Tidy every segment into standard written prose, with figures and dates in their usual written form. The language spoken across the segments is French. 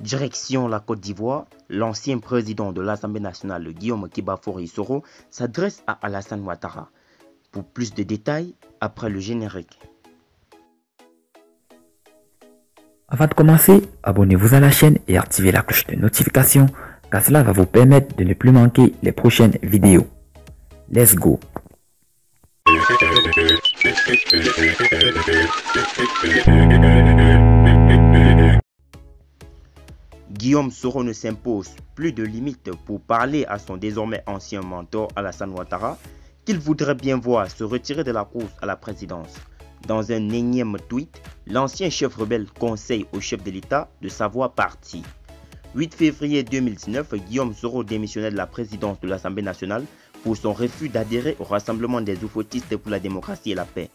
Direction la Côte d'Ivoire, l'ancien président de l'Assemblée nationale, Guillaume Kibafori Soro, s'adresse à Alassane Ouattara. Pour plus de détails, après le générique. Avant de commencer, abonnez-vous à la chaîne et activez la cloche de notification, car cela va vous permettre de ne plus manquer les prochaines vidéos. Let's go! Guillaume Soro ne s'impose plus de limites pour parler à son désormais ancien mentor Alassane Ouattara, qu'il voudrait bien voir se retirer de la course à la présidence. Dans un énième tweet, l'ancien chef rebelle conseille au chef de l'État de savoir partir. 8 février 2019, Guillaume Soro démissionnait de la présidence de l'Assemblée nationale pour son refus d'adhérer au Rassemblement des oufouettistes pour la démocratie et la paix.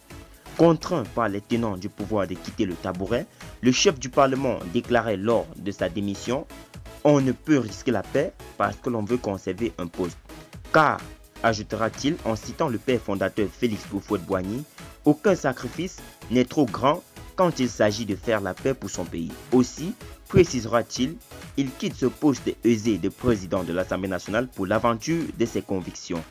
Contraint par les tenants du pouvoir de quitter le tabouret, le chef du Parlement déclarait lors de sa démission « On ne peut risquer la paix parce que l'on veut conserver un poste. Car, ajoutera-t-il en citant le père fondateur Félix Houphouët-Boigny, aucun sacrifice n'est trop grand quand il s'agit de faire la paix pour son pays. Aussi, précisera-t-il, il quitte ce poste aisé de président de l'Assemblée nationale pour l'aventure de ses convictions.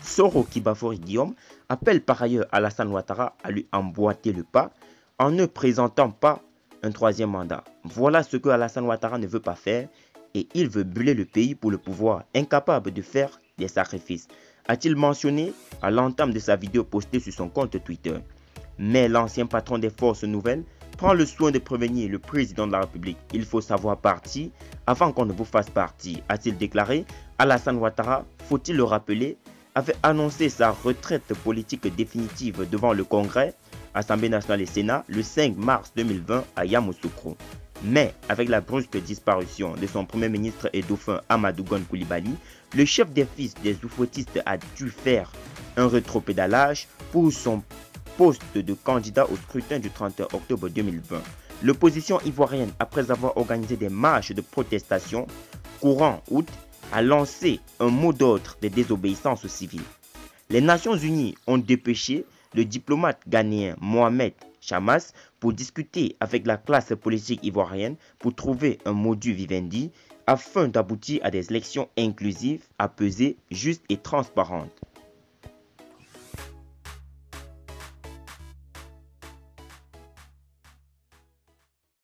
Soro Kibafori Guillaume appelle par ailleurs Alassane Ouattara à lui emboîter le pas en ne présentant pas un troisième mandat. Voilà ce que Alassane Ouattara ne veut pas faire et il veut brûler le pays pour le pouvoir, incapable de faire des sacrifices, a-t-il mentionné à l'entame de sa vidéo postée sur son compte Twitter. Mais l'ancien patron des forces nouvelles prend le soin de prévenir le président de la République. Il faut savoir partir avant qu'on ne vous fasse partir, a-t-il déclaré. Alassane Ouattara, faut-il le rappeler, avait annoncé sa retraite politique définitive devant le Congrès, Assemblée nationale et Sénat le 5 mars 2020 à Yamoussoukro. Mais avec la brusque disparition de son premier ministre et dauphin Amadou Gon Coulibaly, le chef des fils des oufouettistes a dû faire un rétropédalage pour son poste de candidat au scrutin du 31 octobre 2020. L'opposition ivoirienne, après avoir organisé des marches de protestation courant août, a lancé un mot d'ordre de désobéissance civile. Les Nations Unies ont dépêché le diplomate ghanéen Mohamed Chamas pour discuter avec la classe politique ivoirienne pour trouver un modus vivendi afin d'aboutir à des élections inclusives, apaisées, justes et transparentes.